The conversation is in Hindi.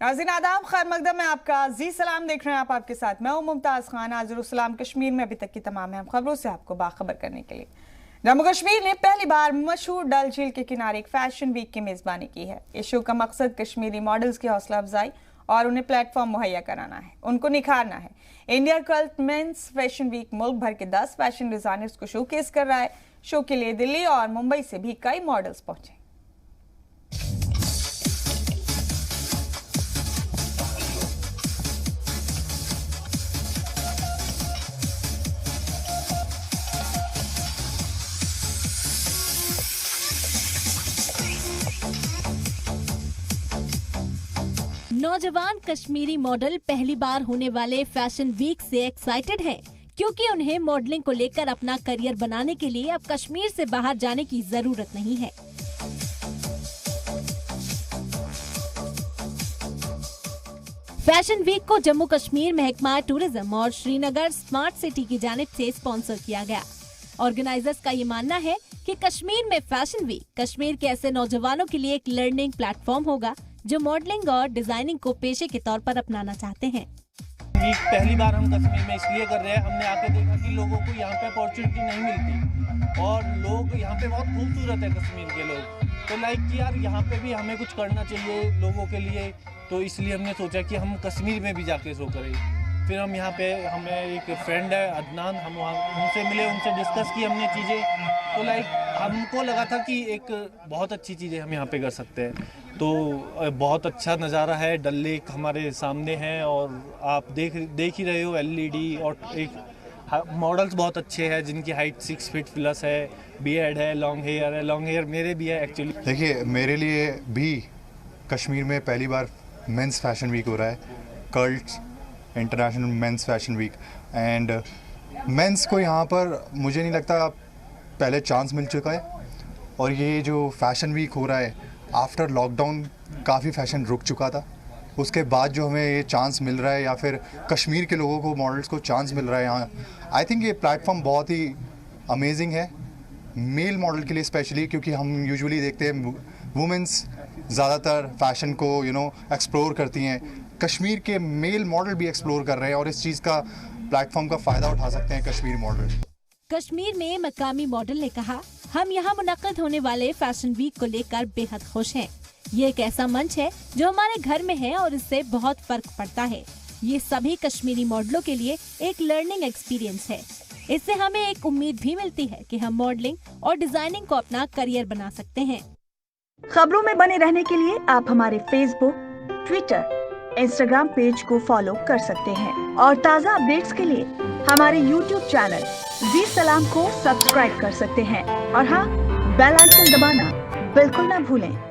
नाज़रीन आदाब, खैर मकदम में आपका जी सलाम देख रहे हैं आपके साथ मैं हूं मुमताज़ खान। आज जेरूसलम कश्मीर में अभी तक की तमाम अहम खबरों से आपको बाखबर करने के लिए जम्मू कश्मीर ने पहली बार मशहूर डल झील के किनारे एक फैशन वीक की मेजबानी की है। इस शो का मकसद कश्मीरी मॉडल्स की हौसला अफजाई और उन्हें प्लेटफॉर्म मुहैया कराना है, उनको निखारना है। India cult men's fashion week मुल्क भर के 10 फैशन डिजाइनर्स को शोकेस कर रहा है। शो के लिए दिल्ली और मुंबई से भी कई मॉडल्स पहुंचे। नौजवान कश्मीरी मॉडल पहली बार होने वाले फैशन वीक से एक्साइटेड हैं, क्योंकि उन्हें मॉडलिंग को लेकर अपना करियर बनाने के लिए अब कश्मीर से बाहर जाने की जरूरत नहीं है। फैशन वीक को जम्मू कश्मीर महकमा टूरिज्म और श्रीनगर स्मार्ट सिटी की जानिब से स्पॉन्सर किया गया। ऑर्गेनाइजर्स का ये मानना है कि कश्मीर में फैशन वीक कश्मीर के ऐसे नौजवानों के लिए एक लर्निंग प्लेटफॉर्म होगा जो मॉडलिंग और डिजाइनिंग को पेशे के तौर पर अपनाना चाहते हैं। वीक पहली बार हम कश्मीर में इसलिए कर रहे हैं, हमने आके देखा कि लोगों को यहाँ पे अपॉर्चुनिटी नहीं मिलती और लोग यहाँ पे बहुत खूबसूरत है कश्मीर के लोग, तो लाइक कि यार यहाँ पे भी हमें कुछ करना चाहिए लोगों के लिए, तो इसलिए हमने सोचा कि हम कश्मीर में भी जाके शो करें। फिर हम यहाँ पे, हमें एक फ्रेंड है अदनान, हम वहाँ उनसे मिले, उनसे डिस्कस की हमने चीज़ें, तो लाइक हमको लगा था कि एक बहुत अच्छी चीज़ें हम यहाँ पे कर सकते हैं। तो बहुत अच्छा नज़ारा है, डल लेक हमारे सामने है और आप देख ही रहे हो LED, और एक मॉडल्स बहुत अच्छे हैं जिनकी हाइट 6 फीट प्लस है, बियर्ड है, लॉन्ग हेयर मेरे भी है एक्चुअली। देखिए, मेरे लिए भी कश्मीर में पहली बार मेंस फैशन वीक हो रहा है, cult international men's fashion week, and men's को यहाँ पर मुझे नहीं लगता पहले चांस मिल चुका है। और ये जो फैशन वीक हो रहा है आफ्टर लॉकडाउन, काफ़ी फैशन रुक चुका था, उसके बाद जो हमें ये चांस मिल रहा है या फिर कश्मीर के लोगों को, मॉडल्स को चांस मिल रहा है यहाँ, आई थिंक ये प्लेटफॉर्म बहुत ही अमेजिंग है मेल मॉडल के लिए स्पेशली, क्योंकि हम यूजुअली देखते हैं वुमेंस ज़्यादातर फैशन को एक्सप्लोर करती हैं। कश्मीर के मेल मॉडल भी एक्सप्लोर कर रहे हैं और इस चीज़ का प्लेटफॉर्म का फ़ायदा उठा सकते हैं कश्मीर मॉडल। कश्मीर में मकामी मॉडल ने कहा, हम यहाँ मुनक्कद होने वाले फैशन वीक को लेकर बेहद खुश हैं। ये एक ऐसा मंच है जो हमारे घर में है और इससे बहुत फर्क पड़ता है। ये सभी कश्मीरी मॉडलों के लिए एक लर्निंग एक्सपीरियंस है। इससे हमें एक उम्मीद भी मिलती है कि हम मॉडलिंग और डिजाइनिंग को अपना करियर बना सकते हैं। खबरों में बने रहने के लिए आप हमारे फेसबुक, ट्विटर, इंस्टाग्राम पेज को फॉलो कर सकते हैं और ताज़ा अपडेट्स के लिए हमारे YouTube चैनल जी सलाम को सब्सक्राइब कर सकते हैं। और हाँ, बेल आइकन दबाना बिल्कुल ना भूलें।